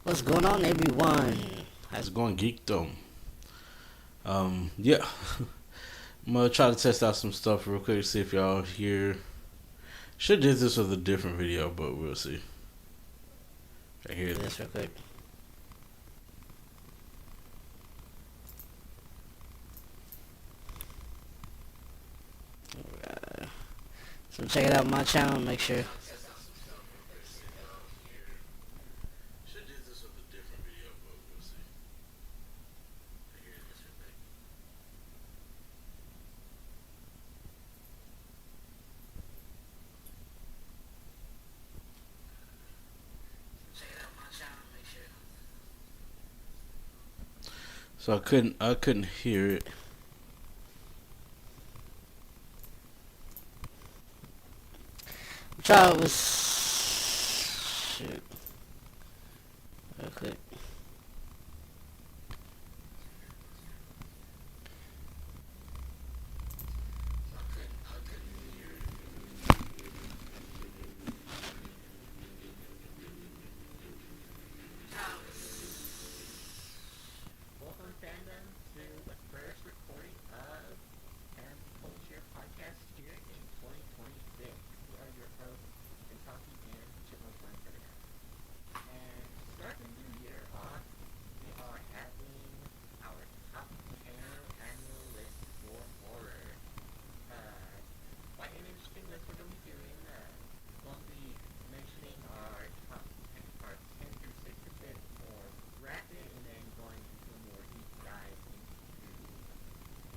What's going on, everyone? How's it going, Geekdom? Yeah, I'm gonna try to test out some stuff real quick, see if y'all here. Should did this with a different video, but we'll see. Right here. Do this real quick. So check it out, my channel. Make sure. Should did this with a different video, but we'll see. Right here, this real quick. Check it out, my channel. Make sure. So I couldn't hear it. Try it with. Shoot. Real quick. Welcome, fandom, to the first recording of and Culture Podcast here in 2026. We are your hosts, Kentucky and Chipmunk Lancaster. And starting the new year off, we are having our top 10 annual list for horror. Quite an interesting list we're going to be doing. We'll be mentioning our top 10, our 10 through 6 a bit more rapid, and then going into a more deep dive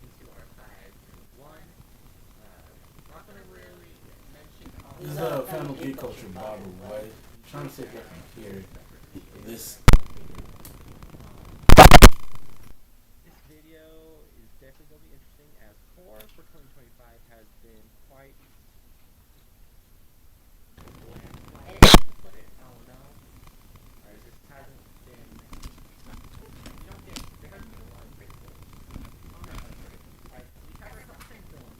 into our 5 through 1. Not going to really mention all This is a Family Geek Culture Bible way. Trying to see if I can hear this. This video is definitely going to be interesting, as horror for 2025 has been quite bland, to put it. I don't know. It just hasn't been. You don't get. There hasn't been a lot of great films. I'm not gonna say it. Like, we covered top 10 films,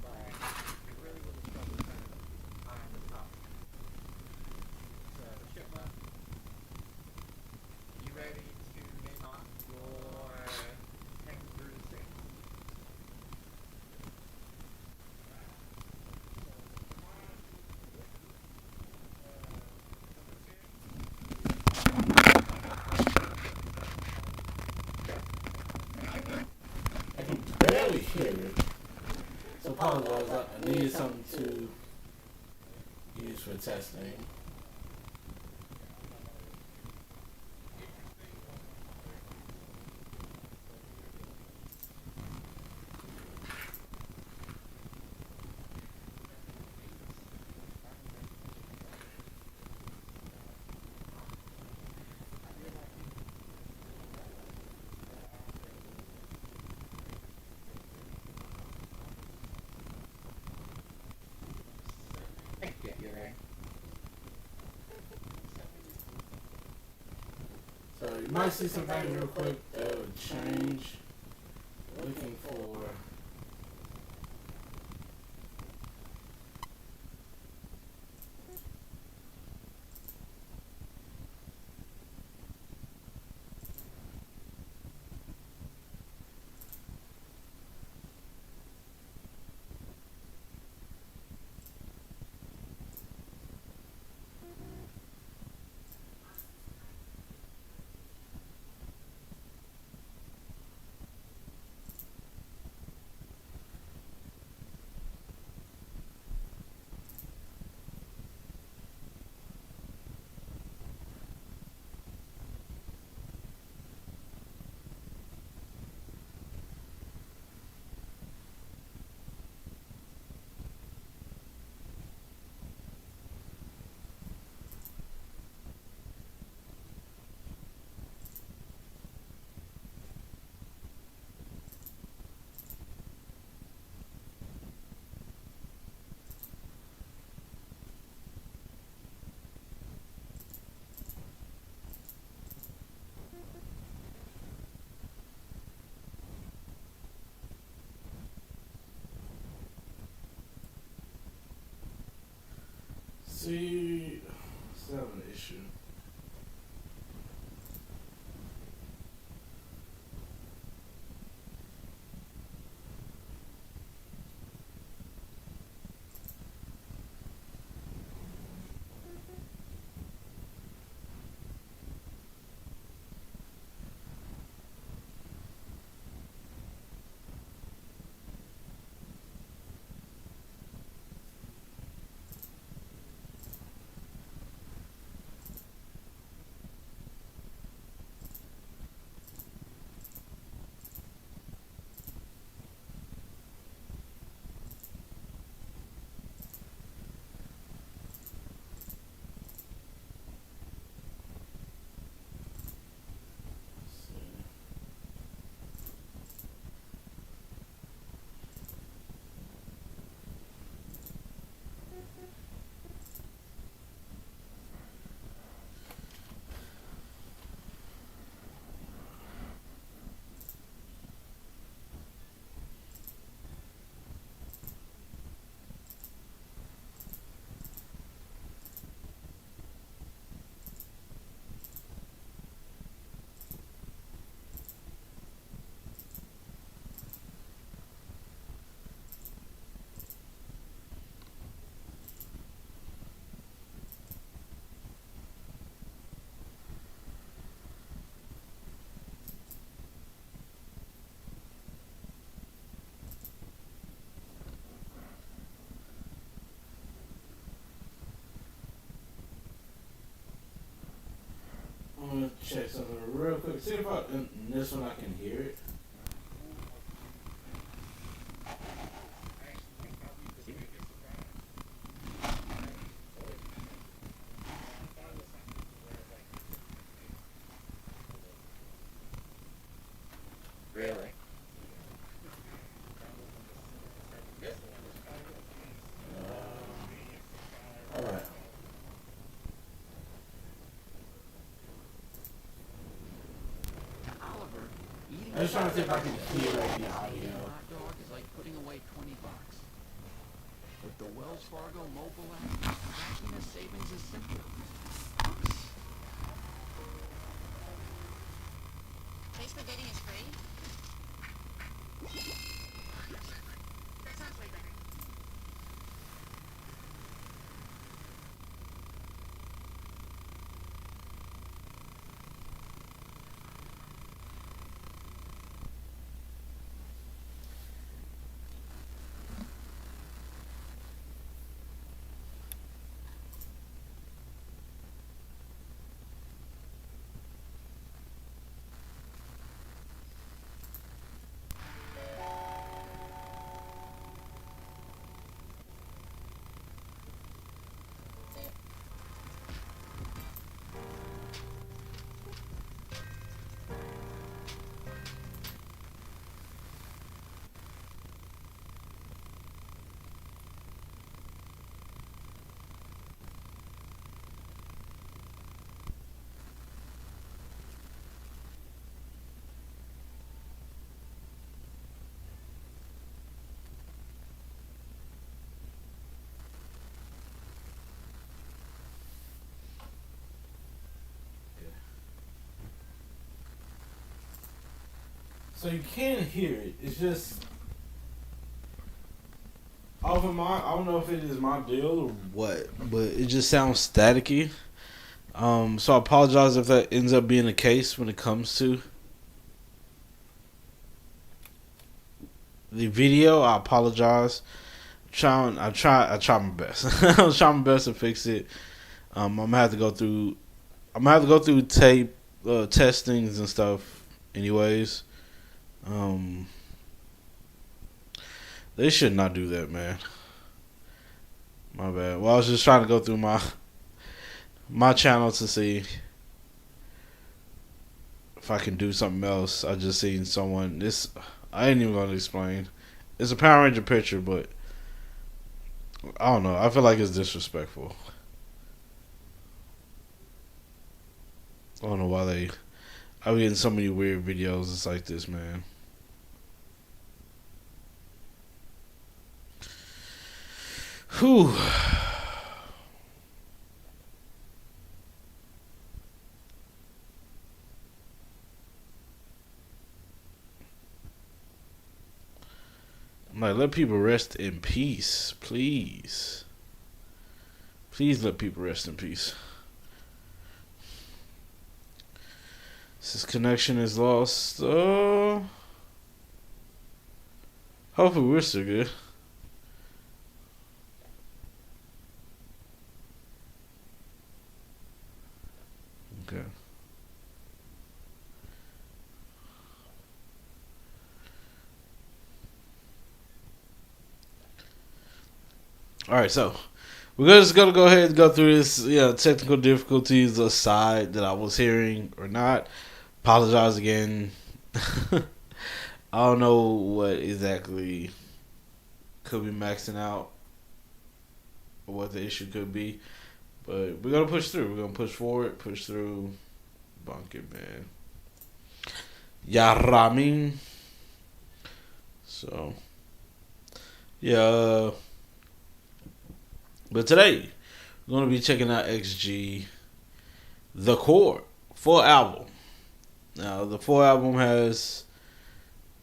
but it really was a struggle kind of on the top. So, Chipmunk, you ready to name off your 10 through 6? I can barely hear it. So apologize. I needed something to use for testing. Yeah, you're right. So you might see some things real quick that would change. Looking for see 7 issue. check something real quick. See if in this one I can hear it. Really? Alright. Oliver, eating I'm just trying to see if I can hear the a audio. hot dog is like putting away $20. With the Wells Fargo mobile app, tracking a savings is simple. Facebook dating is free? That sounds way better. So you can hear it. It's just off of my. I don't know if it is my deal or what, but it just sounds staticky. So I apologize if that ends up being the case when it comes to the video. I apologize. I try my best. I'm trying my best to fix it. I'm gonna have to go through. Tape testings and stuff. Anyways. They should not do that, man. My bad. Well, I was just trying to go through my channel to see if I can do something else. I just seen someone. I ain't even gonna explain. It's a Power Ranger picture, but I don't know. I feel like it's disrespectful. I don't know why I'm getting so many weird videos. It's like this, man. Whew. I'm like, let people rest in peace, please. Please let people rest in peace. This connection is lost. Hopefully we're still good. Okay. Alright, so we're just gonna go ahead and go through this, technical difficulties aside that I was hearing or not. Apologize again. I don't know what exactly could be maxing out or what the issue could be. But we're gonna push through. We're gonna push forward, push through. Bunk it, man. Yaraming. So, yeah. But today, we're gonna be checking out XG, The Core, full album. Now, the full album has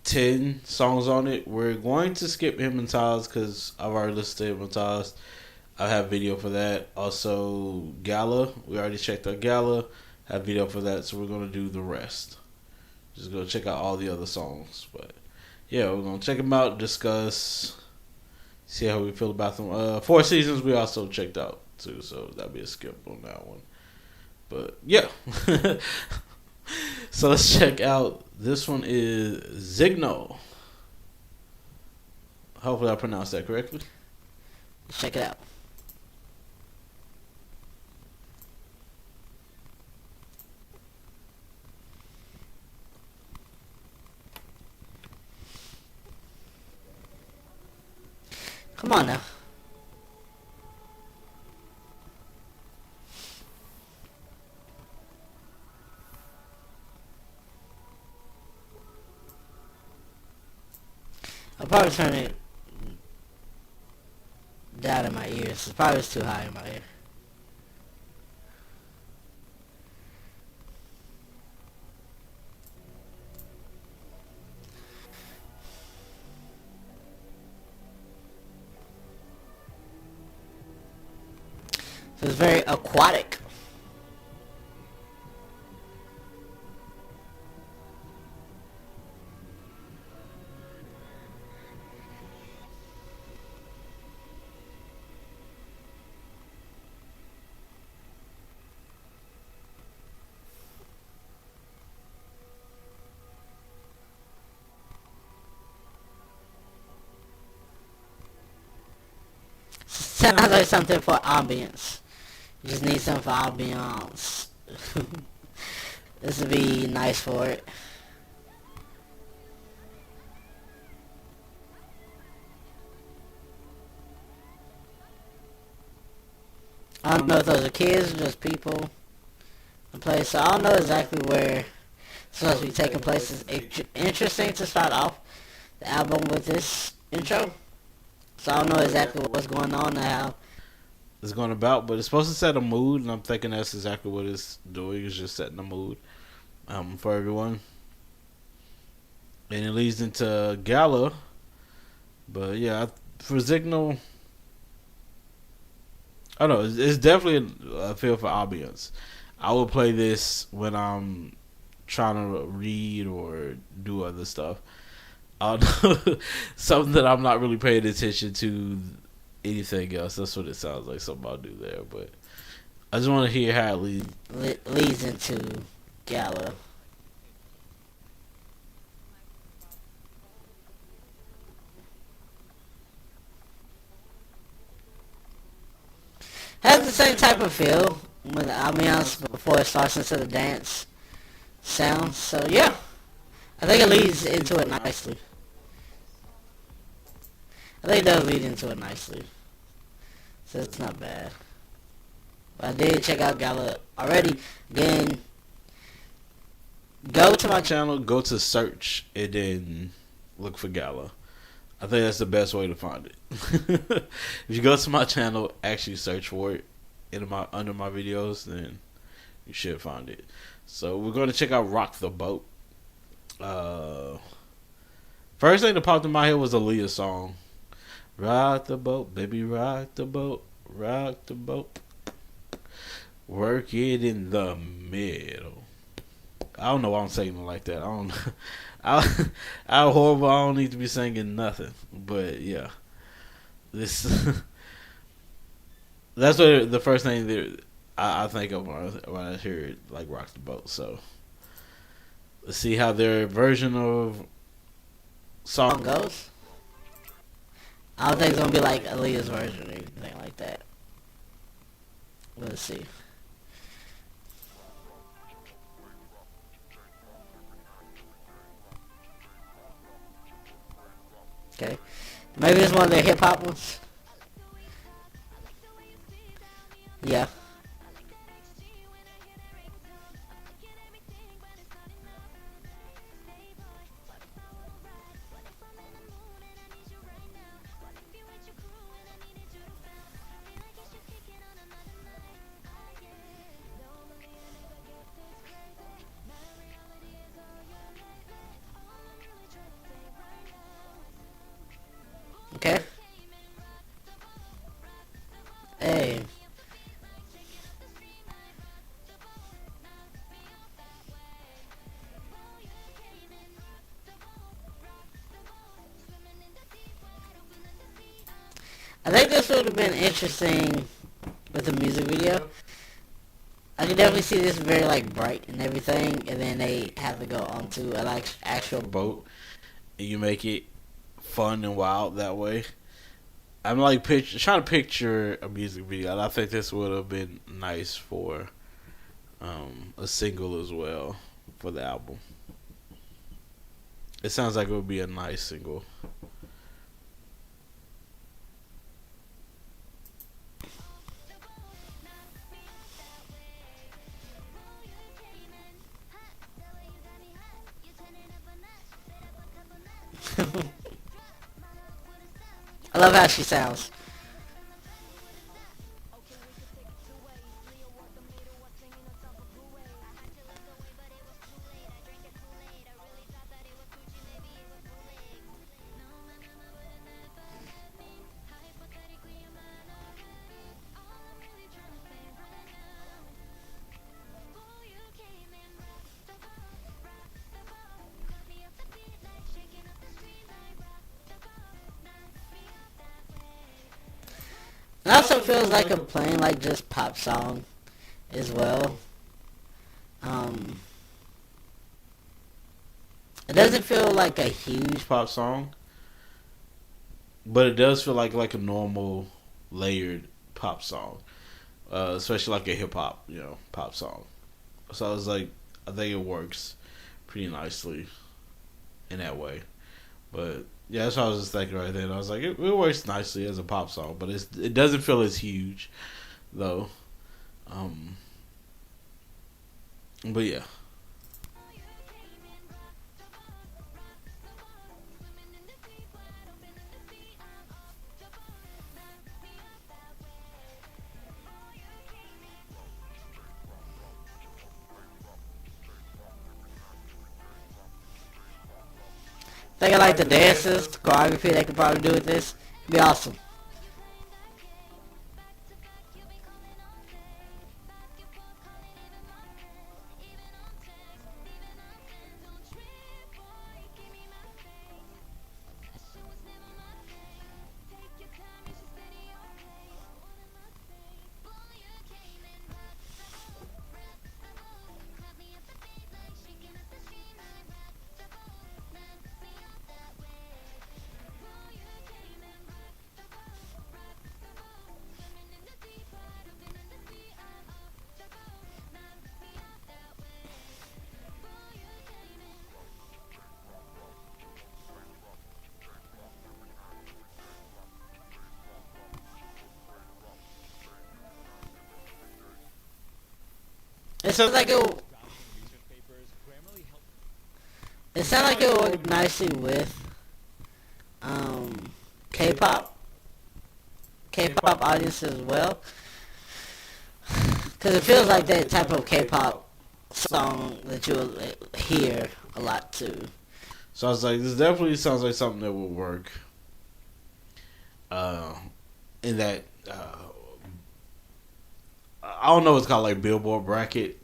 10 songs on it. We're going to skip Hypnotized because I've already listened to Hypnotized. I have video for that. Also, Gala. We already checked out Gala. Have video for that. So we're going to do the rest. Just go check out all the other songs. But yeah, we're going to check them out, discuss, see how we feel about them. 4 Seasons we also checked out too. So that'll be a skip on that one. But yeah. So let's check out. This one is Zigno. Hopefully I pronounced that correctly. Let's check it out. Come on now. I'll probably turn it down in my ears. It's probably too high in my ear. So it's very aquatic. Sounds like something for ambience. You just need something for ambiance. This would be nice for it. I don't know if those are kids or just people in place. So I don't know exactly where it's supposed to be taking place. It's interesting to start off the album with this intro. So I don't know exactly what's going on now. It's going about, but it's supposed to set a mood, and I'm thinking that's exactly what it's doing. It's just setting a mood for everyone. And it leads into Gala. But yeah, for Zigno, I don't know, it's definitely a feel for ambience. I will play this when I'm trying to read or do other stuff. Something that I'm not really paying attention to anything else. That's what it sounds like. Something I'll do there, but I just want to hear how it leads into Gala. Has the same type of feel with the ambiance before it starts into the dance sound. So yeah, I think it leads into it nicely. I think it does lead into it nicely. So it's not bad. But I did check out Gala already. Again, go to my channel, go to search, and then look for Gala. I think that's the best way to find it. If you go to my channel, actually search for it under my videos, then you should find it. So we're going to check out Rock the Boat. First thing that popped in my head was Aaliyah's song. Rock the boat, baby, rock the boat, rock the boat. Work it in the middle. I don't know why I'm singing it like that. I'm horrible. I don't need to be singing nothing. But yeah, this that's what the first thing that I think of when I hear it, like Rock the Boat. So let's see how their version of song goes. I don't think it's gonna be like Aaliyah's version or anything like that. Let's see. Okay. Maybe it's one of their hip hop ones. Yeah. Okay. Hey. I think this would have been interesting with the music video I can definitely see this very like bright and everything, and then they have to go onto a like actual. boat, and you make it fun and wild that way. I'm like trying to picture a music video, and I think this would have been nice for a single as well for the album. It sounds like it would be a nice single. I love how she sounds. It also feels like a plain like just pop song as well. Um, it doesn't feel like a huge. Pop song, but it does feel like a normal layered pop song, especially like a hip hop pop song. So I was like, I think it works pretty nicely in that way. But yeah, that's what I was just thinking right then. I was like, it works nicely as a pop song, but it doesn't feel as huge though. Um, but yeah. I think I like the dances, the choreography they could probably do with this. It'd be awesome. It sounds like it sounds like it would work nicely with um, K-pop, K-pop audience as well, because it feels like that type of K-pop song that you'll hear a lot too. So I was like, this definitely sounds like something that would work. In that, I don't know what's called like Billboard bracket,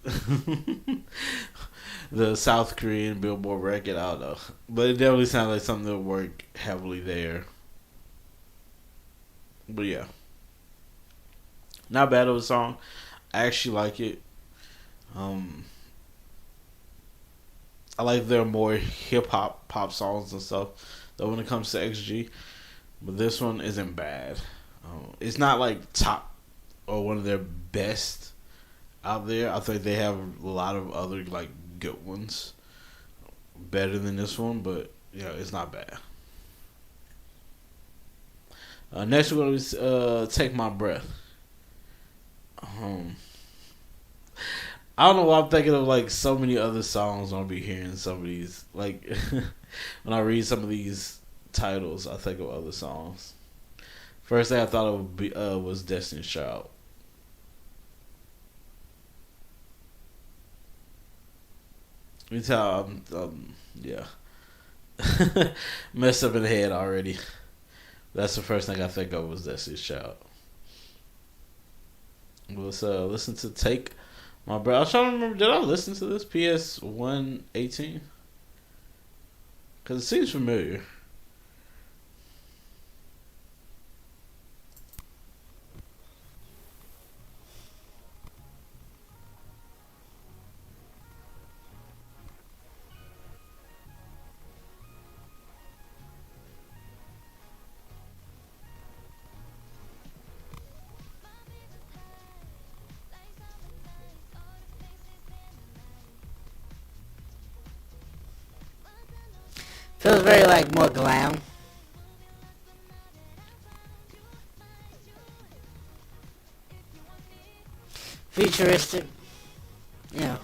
the South Korean Billboard bracket. I don't know, but it definitely sounds like something that would work heavily there. But yeah, not bad of a song. I actually like it. Um, I like their more hip hop pop songs and stuff. Though when it comes to XG, but this one isn't bad. It's not like top or one of their best out there. I think they have a lot of other like good ones, better than this one. But yeah, it's not bad. Next, we're gonna take my breath. Um, I don't know why I'm thinking of like so many other songs. I'll be hearing some of these like when I read some of these titles, I think of other songs. First thing I thought of was Destiny's Child. You tell yeah, messed up in the head already. That's the first thing I think of was Destiny's Child. Let's listen to Take My Breath. I was trying to remember, did I listen to this PS118? Because it seems familiar. Feels very like more glam, futuristic. Yeah.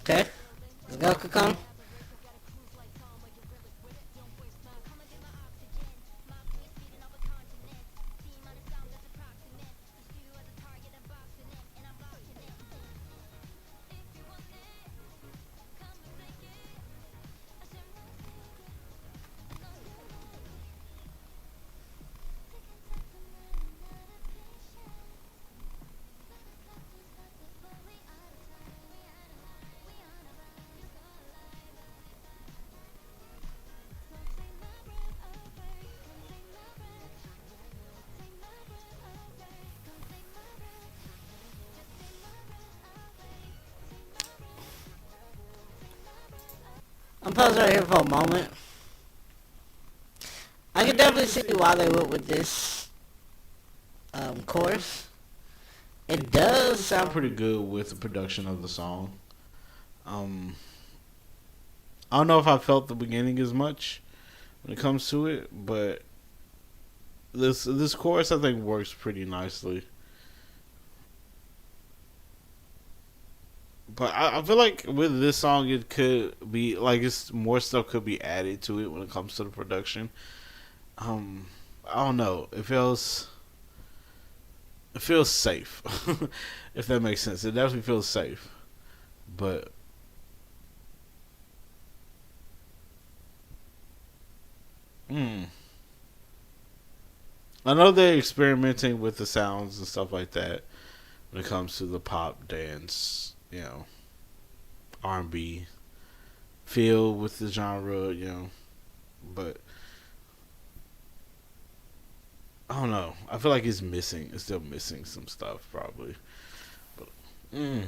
Okay. Let's go, Cocoon. I'm paused right here for a moment. I can definitely see why they went with this chorus. It does sound Pretty good with the production of the song. Um, I don't know if I felt the beginning as much when it comes to it, but this chorus I think works pretty nicely. But I feel like with this song it could be like it's more stuff could be added to it when it comes to the production. Um, I don't know. It feels safe, if that makes sense. It definitely feels safe, but mm, I know they're experimenting with the sounds and stuff like that when it comes to the pop dance, R&B feel with the genre. But I don't know. I feel like it's missing. It's still missing some stuff probably. But mm.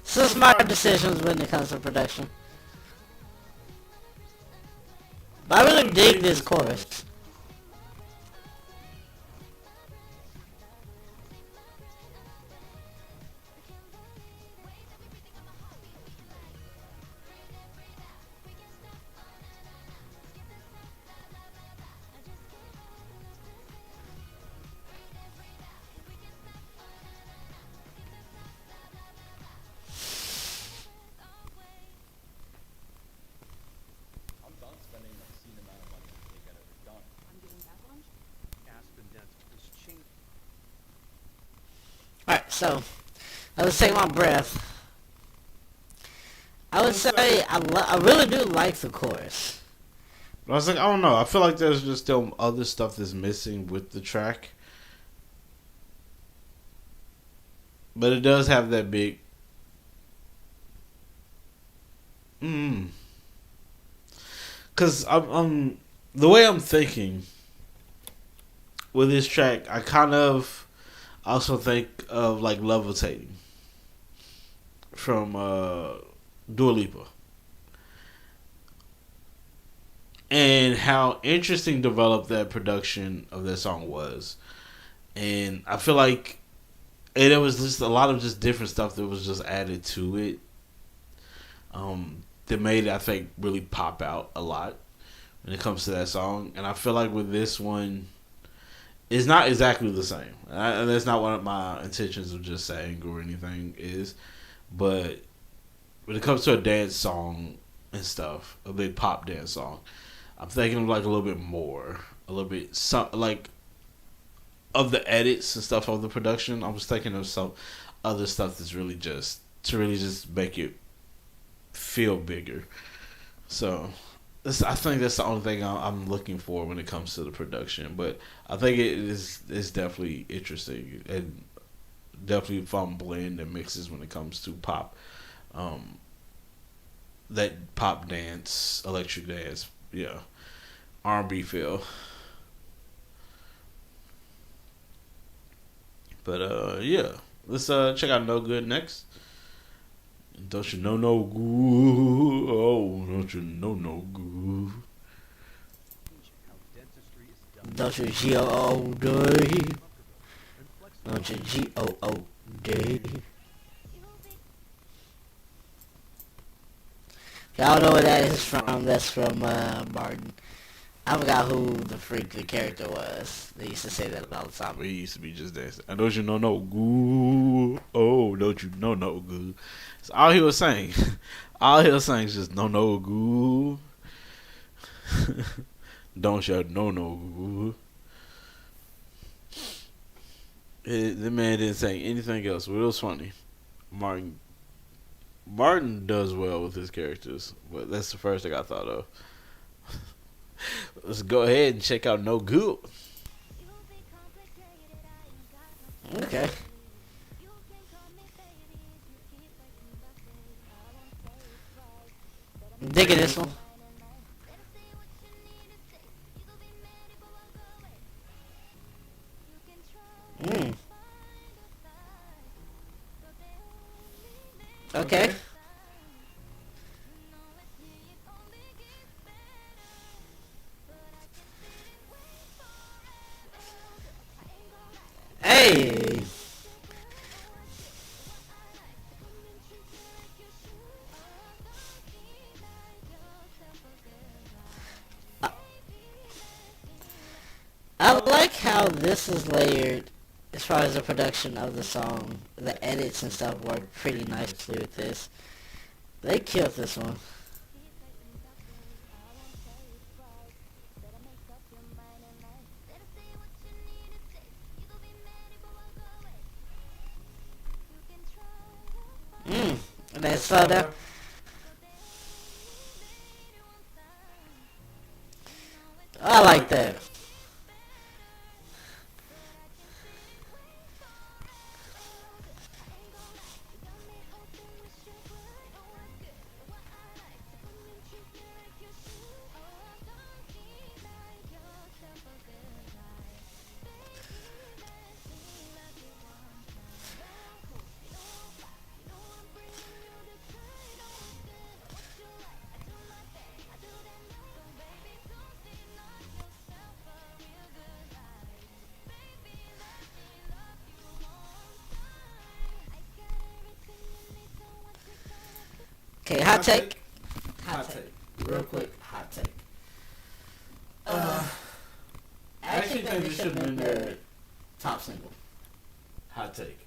some smart decisions when it comes to production. But I really dig this chorus. I'm done spending an obscene amount of money to get it done. I'm getting back lunch. Aspen Dental is changing. Alright, so I was taking my breath. I would say I really do like the chorus. But I was like, I don't know. I feel like there's just still other stuff that's missing with the track. But it does have that big. Because I'm the way I'm thinking with this track, I kind of also think of like Levitating from Dua Lipa. and how interesting developed that production of that song was. And I feel like and it was just a lot of just different stuff that was just added to it. That made it, I think, really pop out a lot when it comes to that song. And I feel like with this one, it's not exactly the same. And that's not what my intentions of just saying or anything is. But when it comes to a dance song and stuff, a big pop dance song, I'm thinking of like a little bit more, a little bit like of the edits and stuff of the production. I was thinking of some other stuff that's really just to really just make it feel bigger. So I think that's the only thing I'm looking for when it comes to the production. But I think it is it's definitely interesting and definitely a fun blend and mixes when it comes to pop. Um, that pop dance, electric dance, yeah, R&B feel. But yeah, let's check out No Good next. Don't you know no good? Oh, don't you know no good? Don't you G-O-O-D? Don't you G-O-O-D? Y'all know what that is from? That's from Martin. I forgot who the freak the character was. They used to say that all the time. We used to be just dancing. And don't you know no good? Oh, don't you know no good? So all he was saying, all he was saying is just no good. Don't you know no good? The man didn't say anything else, but it was funny. Martin Martin does well with his characters, but that's the first thing I thought of. Let's go ahead and check out No Good. Okay. Digging this one. Mm. Okay. Hey. I, I like how this is layered as far as the production of the song. The edits and stuff work pretty nicely with this. They killed this one. And then slow down. I like that. Okay, hot take. Hot take. Real quick, hot take. I actually think this should have been their top single. Hot take.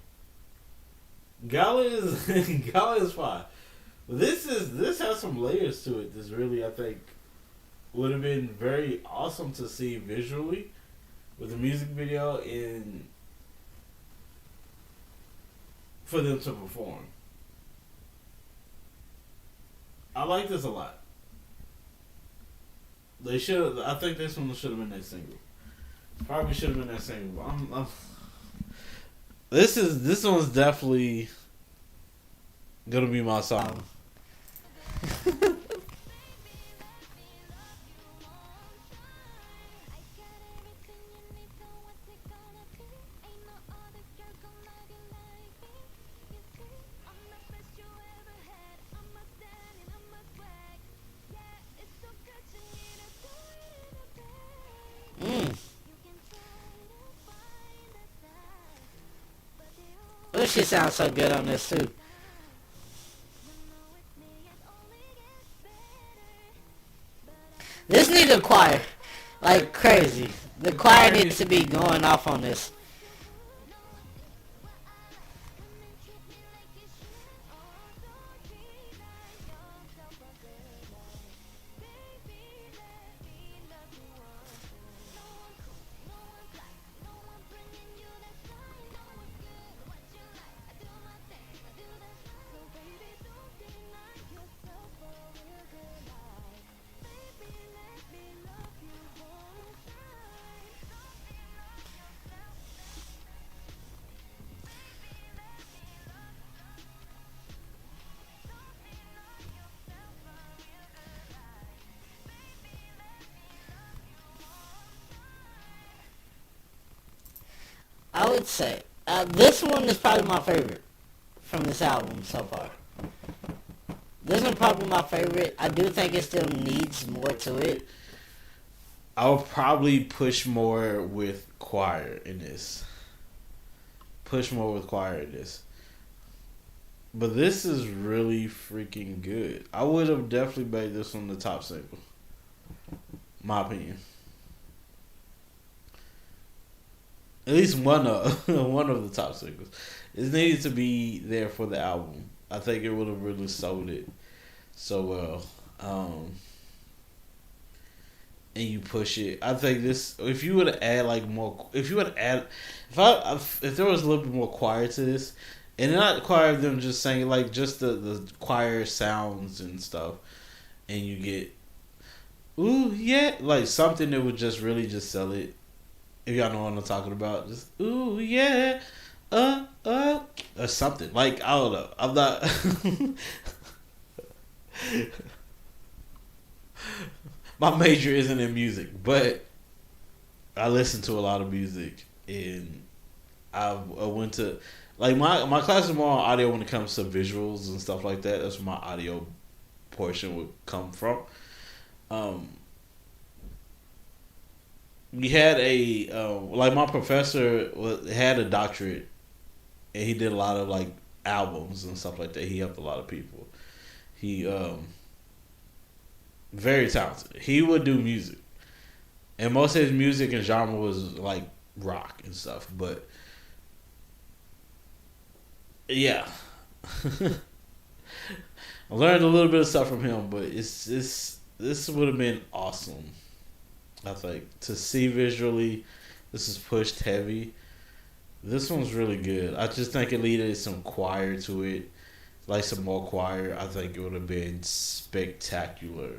Gala is Gala is fine. This has some layers to it. This really I think would have been very awesome to see visually with the music video and for them to perform. I like this a lot. They should. I think this one should have been their single. Probably should have been their single. This one's definitely gonna be my song. Ooh, she sounds so good on this too. This needs a choir. Like crazy. The choir needs to be going off on this. I would say this one is probably my favorite from this album so far. This one probably my favorite. I do think it still needs more to it. I would probably push more with choir in this. Push more with choir in this. But this is really freaking good. I would have definitely made this one the top single. My opinion. At least one of one of the top singles. It needed to be there for the album. I think it would have really sold it so well. And you push it. I think this. If you would add like more, if you would add, if there was a little bit more choir to this, and not choir of them just saying like just the choir sounds and stuff, and you get, ooh yeah, like something that would just really just sell it. If y'all know what I'm talking about, just ooh yeah, or something like I don't know. I'm not. My major isn't in music, but I listen to a lot of music, and I went to like my class is more on audio when it comes to visuals and stuff like that. That's where my audio portion would come from. We had like my professor had a doctorate, and he did a lot of like albums and stuff like that. He helped a lot of people. He very talented. He would do music, and most of his music and genre was like rock and stuff. But yeah, I learned a little bit of stuff from him. But this would have been awesome. I think to see visually, this is pushed heavy. This one's really good. I just think it needed some choir to it, like some more choir. I think it would have been spectacular.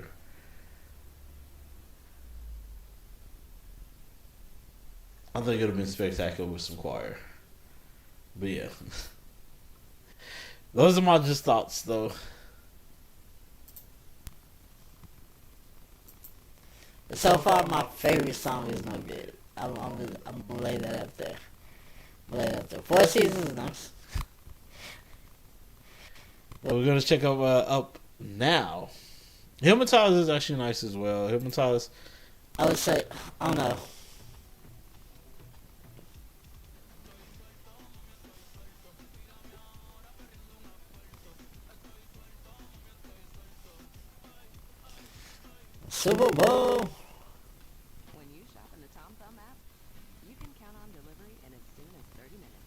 I think it would have been spectacular with some choir. But yeah, those are my just thoughts though. So far, my favorite song is No Good. I'm gonna lay that up there. Four Seasons is nice. We're gonna check out up now. Hypnotize is actually nice as well. Hypnotize. I would say, I don't know. Super Bowl. When you shop in the Tom Thumb app, you can count on delivery in as soon as 30 minutes.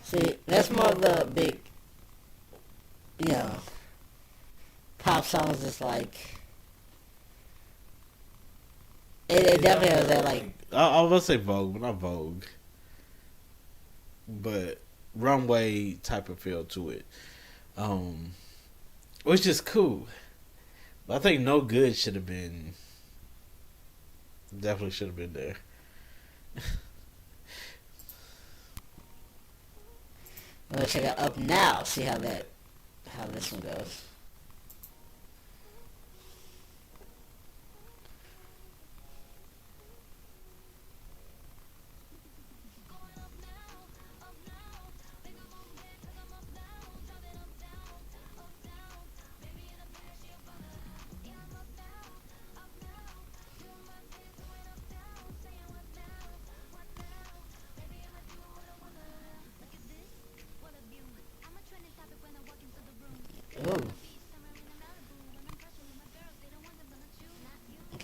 See, that's more of the big, you know, pop songs. It's like it definitely has that like. I was gonna say Vogue, but not Vogue. But runway type of feel to it, which is cool. But I think No Good should have been definitely should have been there. Let's check out Up Now. See how this one goes.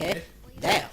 Okay. Damn.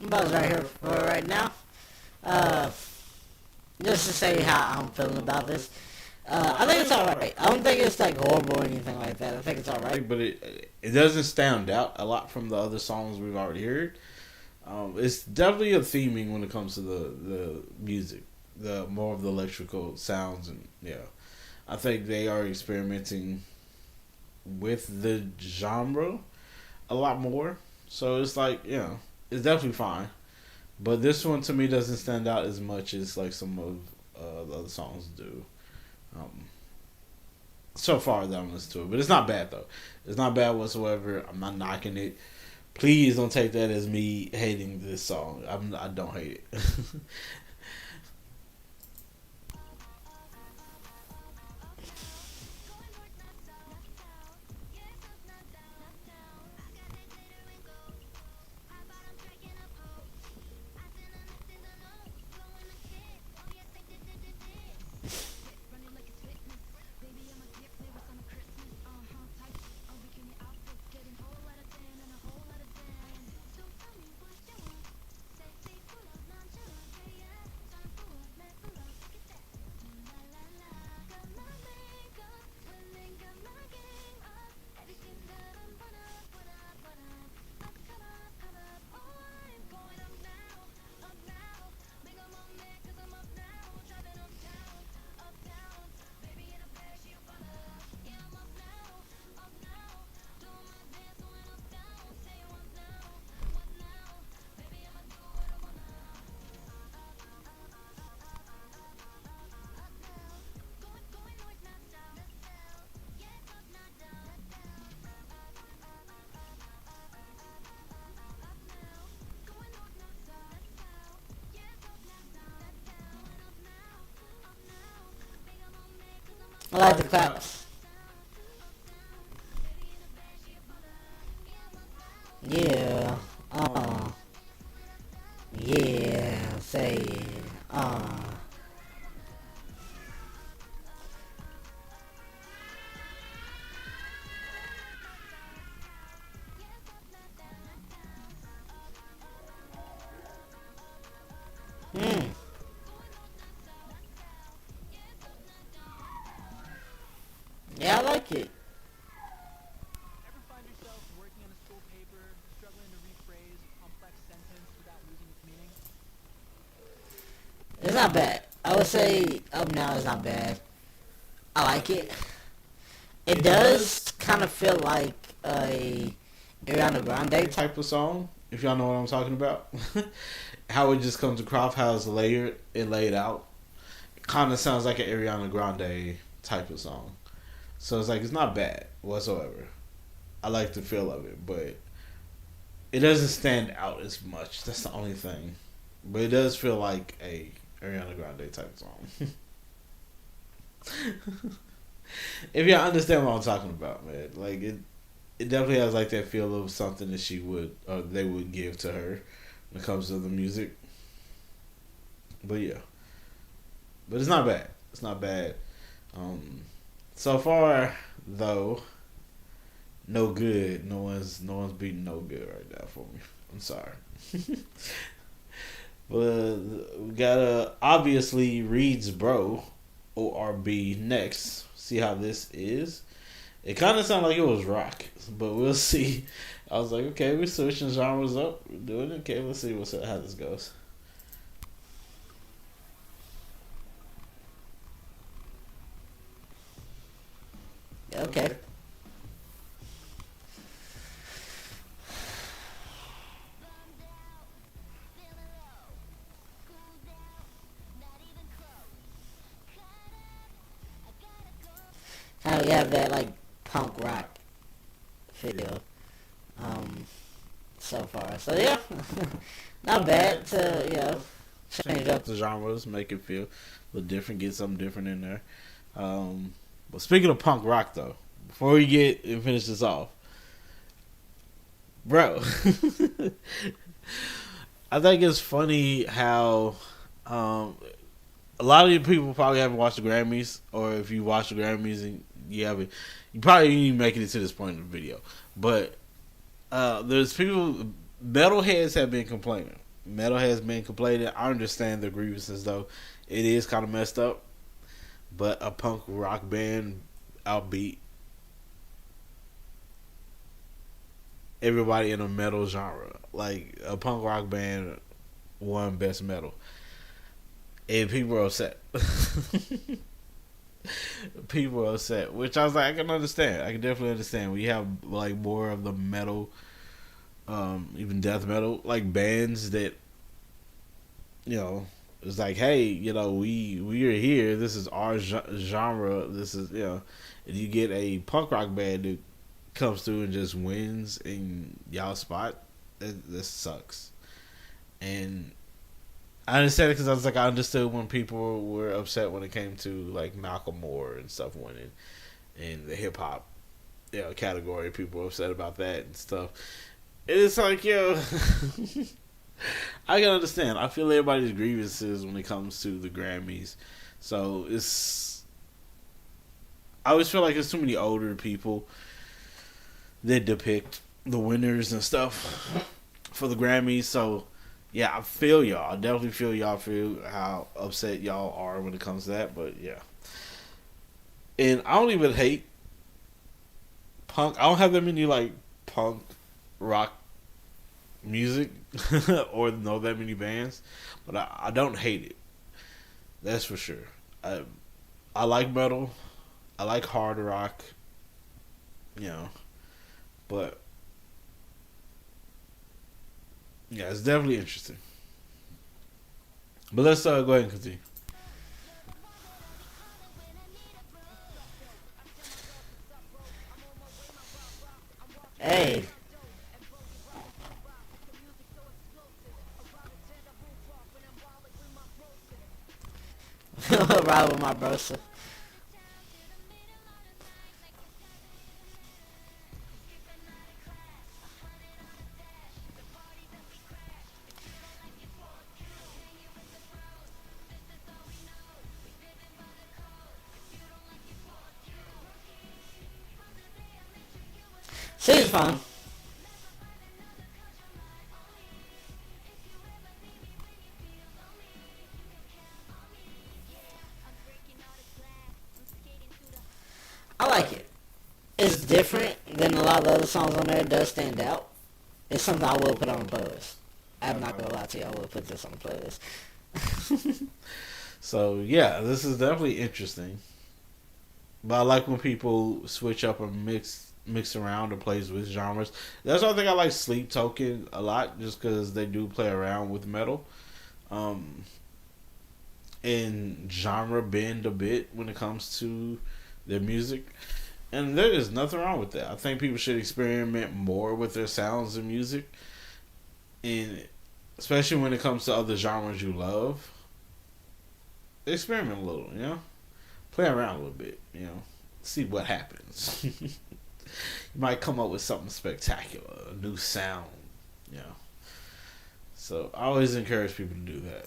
I'm about right here for right now. Uh, just to say how I'm feeling about this. I think it's alright. I don't think it's like horrible or anything like that. I think it's alright. But it doesn't stand out a lot from the other songs we've already heard. It's definitely a theming when it comes to the music, the more of the electrical sounds, and yeah, I think they are experimenting with the genre a lot more. So it's like, it's definitely fine. But this one to me doesn't stand out as much as like some of the other songs do. Um, so far that I'm listening to it, but it's not bad though. It's not bad whatsoever. I'm not knocking it. Please don't take that as me hating this song. I don't hate it. I like the claps. Yeah. Yeah. Say it. Hmm. Yeah, I like it. Ever find yourself working on a school paper, struggling to rephrase a complex sentence without losing its meaning? It's not bad. I would say up now is not bad. I like it. It does kind of feel like a Ariana Grande type. Type of song, if y'all know what I'm talking about. How it just comes across, how it's layered and laid out. It kind of sounds like an Ariana Grande type of song. So it's like, it's not bad whatsoever. I like the feel of it, but it doesn't stand out as much. That's the only thing. But it does feel like a Ariana Grande type song. If y'all understand what I'm talking about, man. Like it definitely has like that feel of something that she would, or they would give to her when it comes to the music. But yeah. But it's not bad. It's not bad. So far though, no good. No one's beating no good right now for me. I'm sorry. But we got obviously Reed's Bro, ORB next. See how this is. It kind of sounded like it was rock, but we'll see. I was like, okay, we're switching genres up. We're doing it. Okay, let's see how this goes. Okay. Kind of have that like punk rock feel so far. So yeah, not bad to change up. The genres, make it feel a little different, get something different in there. But speaking of punk rock, though, before we get and finish this off, bro, I think it's funny how a lot of you people probably haven't watched the Grammys, or if you watch the Grammys and you haven't, you probably ain't even making it to this point in the video. But there's people, metalheads have been complaining. Metalheads been complaining. I understand the grievances, though. It is kind of messed up. But a punk rock band outbeat everybody in a metal genre. Like, a punk rock band won Best Metal. And people are upset. People are upset. Which I was like, I can understand. I can definitely understand. We have, like, more of the metal, even death metal, like, bands that, it's like, hey, we are here. This is our genre. This is, and you get a punk rock band that comes through and just wins in y'all spot. This sucks. And I understand it because I was like, I understood when people were upset when it came to like Malcolm Moore and stuff winning in the hip hop, category. People were upset about that and stuff. It's like, I can understand. I feel everybody's grievances when it comes to the Grammys. So I always feel like there's too many older people that depict the winners and stuff for the Grammys. So yeah, I feel y'all. I definitely feel y'all. Feel how upset y'all are when it comes to that. But yeah, and I don't even hate punk. I don't have that many like punk rock music or know that many bands, but I don't hate it. That's for sure. I like metal. I like hard rock. But yeah, it's definitely interesting. But let's go ahead and continue. Hey. Ride with my brosa. She's fun. I like it. It's different than a lot of the other songs on there. It does stand out. It's something I will put on the playlist. I'm not gonna lie to you. I will put this on the playlist. So yeah, this is definitely interesting. But I like when people switch up or mix around or plays with genres. That's why I think I like Sleep Token a lot, just because they do play around with metal, and genre bend a bit when it comes to their music. And there is nothing wrong with that. I think people should experiment more with their sounds and music, and especially when it comes to other genres you love. Experiment a little, play around a little bit, see what happens. You might come up with something spectacular, a new sound, So I always encourage people to do that.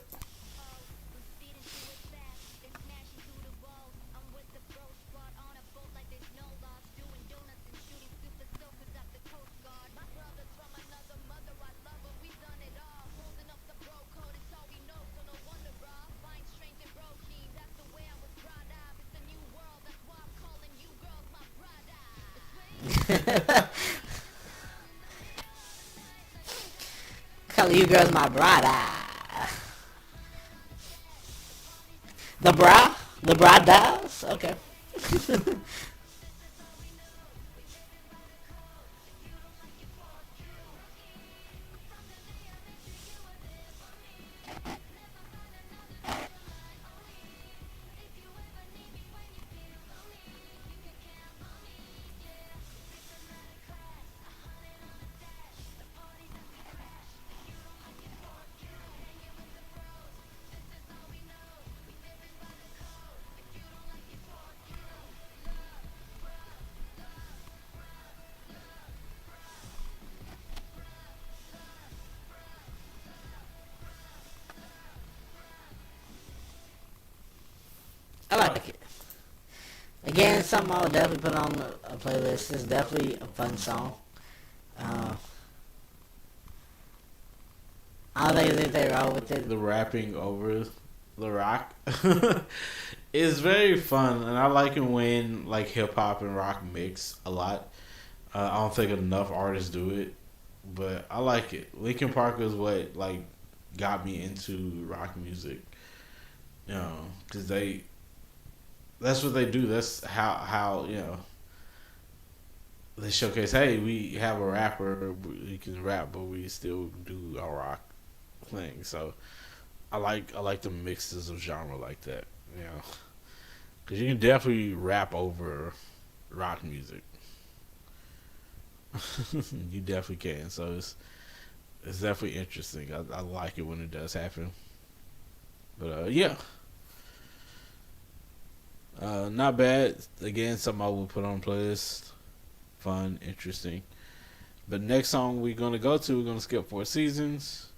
Call you girls my bride. The bra? The bra dies? Okay. I like it. Again, something I would definitely put on a playlist. It's definitely a fun song. Uh, I don't think there's anything wrong with it. The rapping over the rock is very fun, and I like it when like hip hop and rock mix a lot. I don't think enough artists do it, but I like it. Linkin Park is what like got me into rock music. You know, because that's what they do. That's how they showcase. Hey, we have a rapper. We can rap, but we still do a rock thing. So I like the mixes of genre like that. You know, because you can definitely rap over rock music. You definitely can. So it's definitely interesting. I like it when it does happen. But yeah, not bad. Again, something I would put on playlist. Fun, interesting. But next song we're gonna skip 4 Seasons,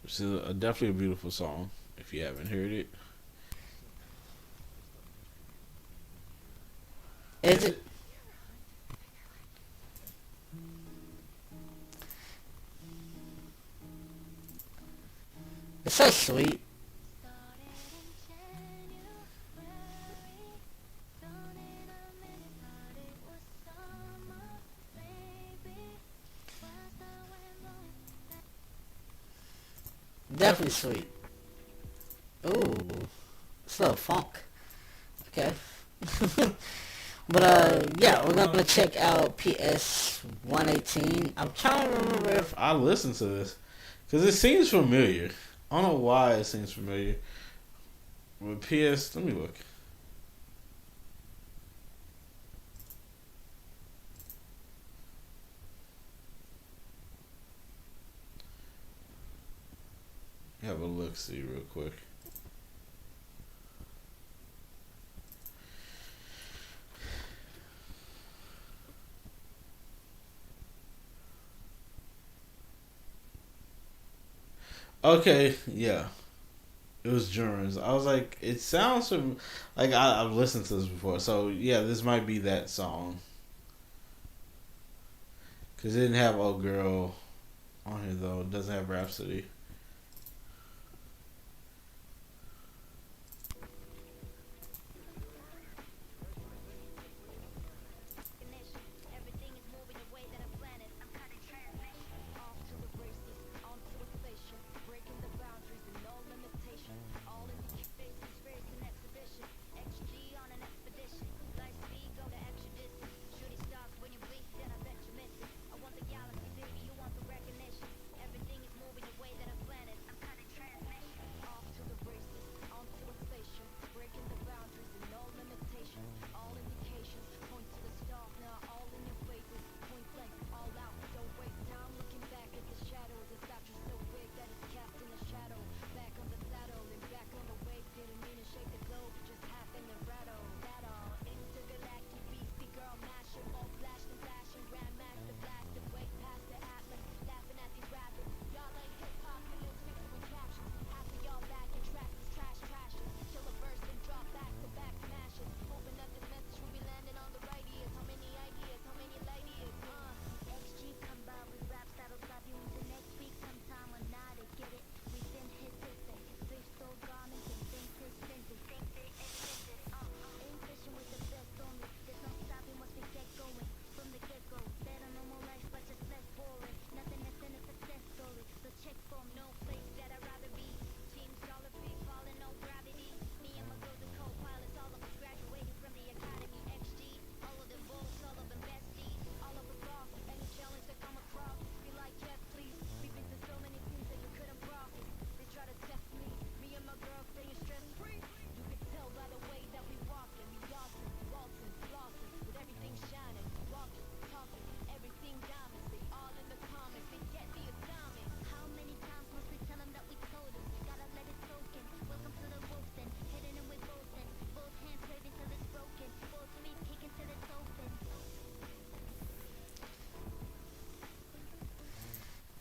which is definitely a beautiful song. If you haven't heard it, Is it? It's so sweet. Definitely sweet. Ooh, it's a little funk. Okay. But yeah, we're gonna check out PS 118. I'm trying to remember if I listened to this because it seems familiar. I don't know why it seems familiar. But let me look. Have a look, see real quick. Okay, yeah, it was Jones. I was like, it sounds like I've listened to this before. So yeah, this might be that song because it didn't have "Oh Girl" on here though. It doesn't have Rhapsody.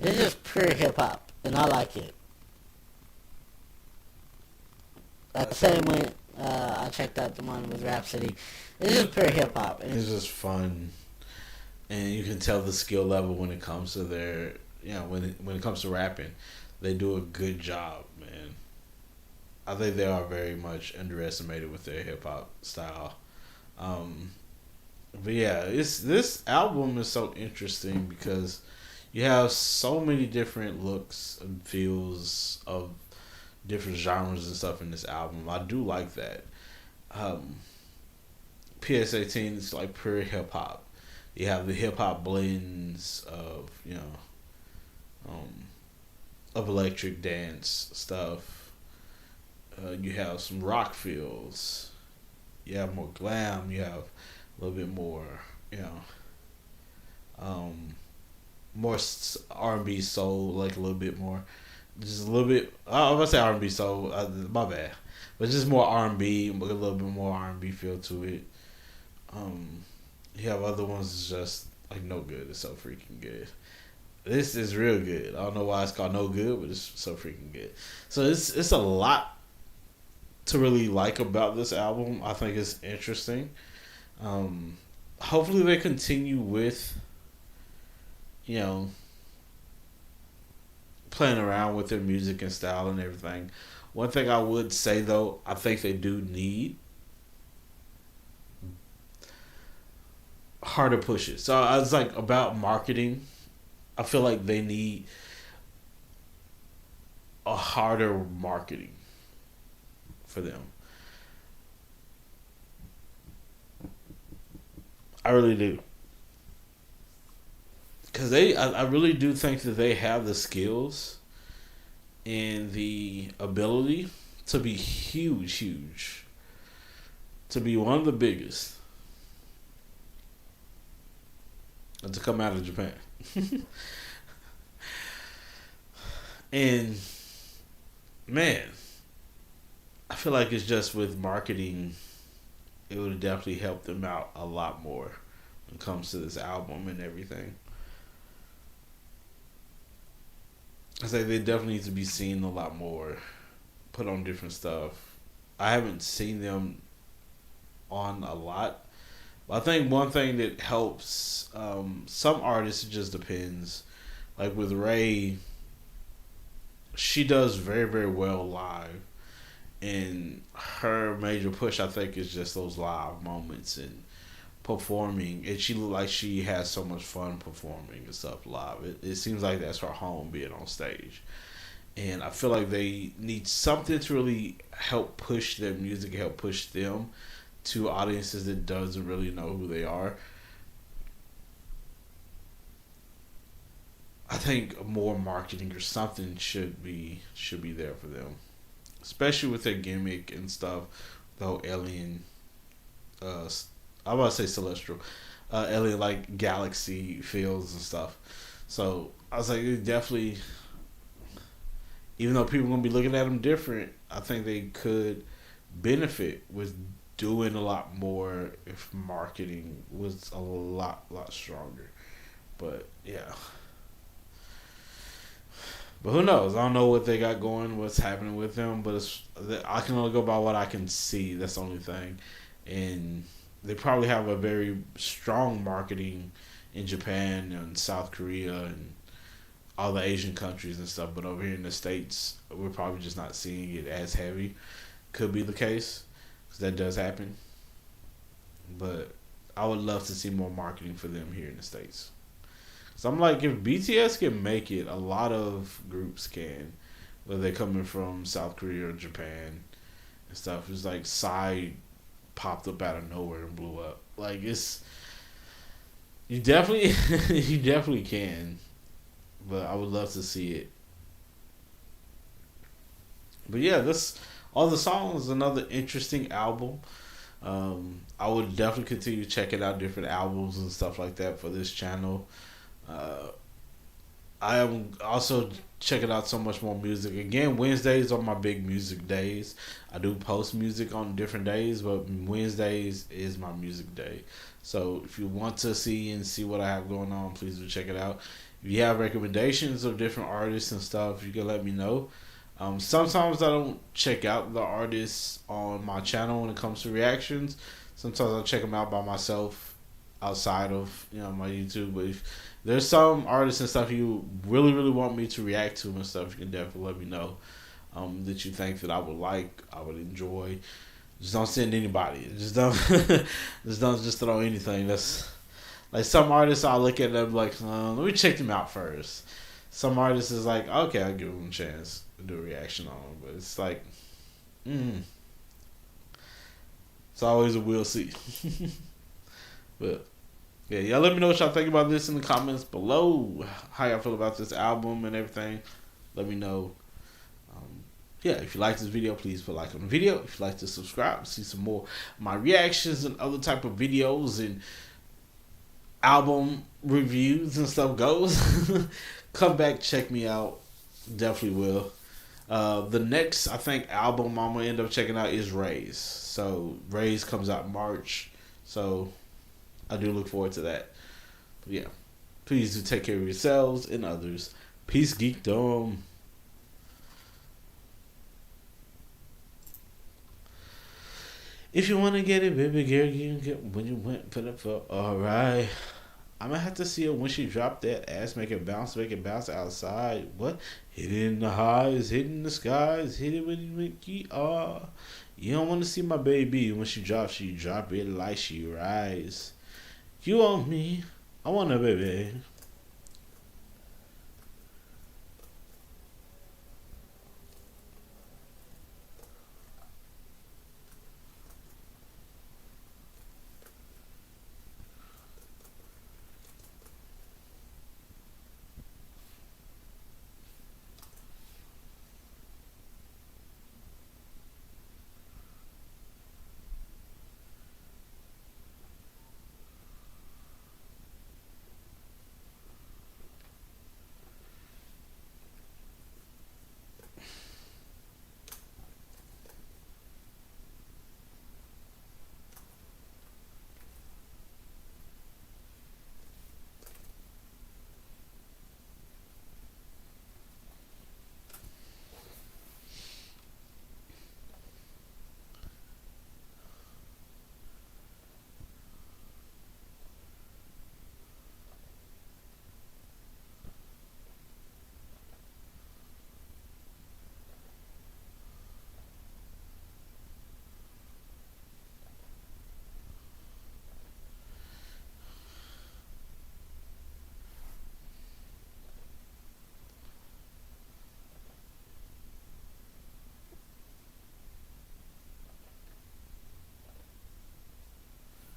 it's just pure hip hop, and I like it. Like I said when I I checked out the one with Rhapsody. It's just pure hip hop. It's just fun, and you can tell the skill level when it comes to their, when it comes to rapping, they do a good job, man. I think they are very much underestimated with their hip hop style. Um, but yeah, this album is so interesting because you have so many different looks and feels of different genres and stuff in this album. I do like that. Um, PS18 is like pure hip hop. You have the hip hop blends of of electric dance stuff. You have some rock feels. You have more glam. You have a little bit more, more R&B soul, like a little bit more, just a little bit. I was gonna say R&B soul. My bad, but just more R&B, a little bit more R&B feel to it. You have other ones that's just like no good. It's so freaking good. This is real good. I don't know why it's called no good, but it's so freaking good. So it's a lot to really like about this album. I think it's interesting. Hopefully they continue with, playing around with their music and style and everything. One thing I would say though, I think they do need harder pushes. So I was like about marketing. I feel like they need a harder marketing for them. I really do. Because I really do think that they have the skills and the ability to be huge. To be one of the biggest. And to come out of Japan. And, man, I feel like it's just with marketing, it would definitely help them out a lot more when it comes to this album and everything. I say they definitely need to be seen a lot more, put on different stuff. I haven't seen them on a lot. But I think one thing that helps some artists, it just depends. Like with Ray, she does very, very well live. And her major push, I think, is just those live moments and performing. And she look like she has so much fun performing and stuff live. It seems like that's her home, being on stage. And I feel like they need something to really help push their music, help push them to audiences that doesn't really know who they are. I think more marketing or something should be there for them, especially with their gimmick and stuff. The whole alien, I'm about to say celestial, alien like galaxy feels and stuff. So I was like, it definitely, even though people are gonna be looking at them different, I think they could benefit with doing a lot more if marketing was a lot stronger. But yeah. But who knows? I don't know what they got going, what's happening with them. But I can only go by what I can see. That's the only thing. And they probably have a very strong marketing in Japan and South Korea and all the Asian countries and stuff. But over here in the States, we're probably just not seeing it as heavy. Could be the case, because that does happen. But I would love to see more marketing for them here in the States. So I'm like, if BTS can make it, a lot of groups can. Whether they're coming from South Korea or Japan and stuff. It's like Psy popped up out of nowhere and blew up. Like, it's... You definitely... you definitely can. But I would love to see it. But yeah, this... All the songs, another interesting album. I would definitely continue checking out different albums and stuff like that for this channel. I am also checking out so much more music. Again, Wednesdays are my big music days. I do post music on different days, but Wednesdays is my music day. So if you want to see what I have going on, please do check it out. If you have recommendations of different artists and stuff, you can let me know. Sometimes I don't check out the artists on my channel when it comes to reactions. Sometimes I'll check them out by myself outside of my YouTube. But if there's some artists and stuff you really really want me to react to and stuff, you can definitely let me know that you think that I would like, I would enjoy. Just don't send anybody. Just don't just throw anything. That's like some artists I'll look at them like, let me check them out first. Some artists is like, okay, I'll give them a chance to do a reaction on them. But it's like, it's always a we'll see. But yeah, y'all let me know what y'all think about this in the comments below. How y'all feel about this album and everything. Let me know. Yeah, if you like this video, please put a like on the video. If you'd like to subscribe, see some more of my reactions and other type of videos and album reviews and stuff goes, come back, check me out. Definitely will. The next, I think, album I'm going to end up checking out is Raise. So, Raise comes out in March. So, I do look forward to that. But yeah, please do take care of yourselves and others. Peace, geekdom. If you want to get it, baby girl, you can get when you went, put up for alright. I'm gonna have to see her when she dropped that ass, make it bounce outside. What? Hit it in the highs, hit it in the skies, hit it when you make you are. You don't want to see my baby when she drop it like she rise. You want me, I want a baby.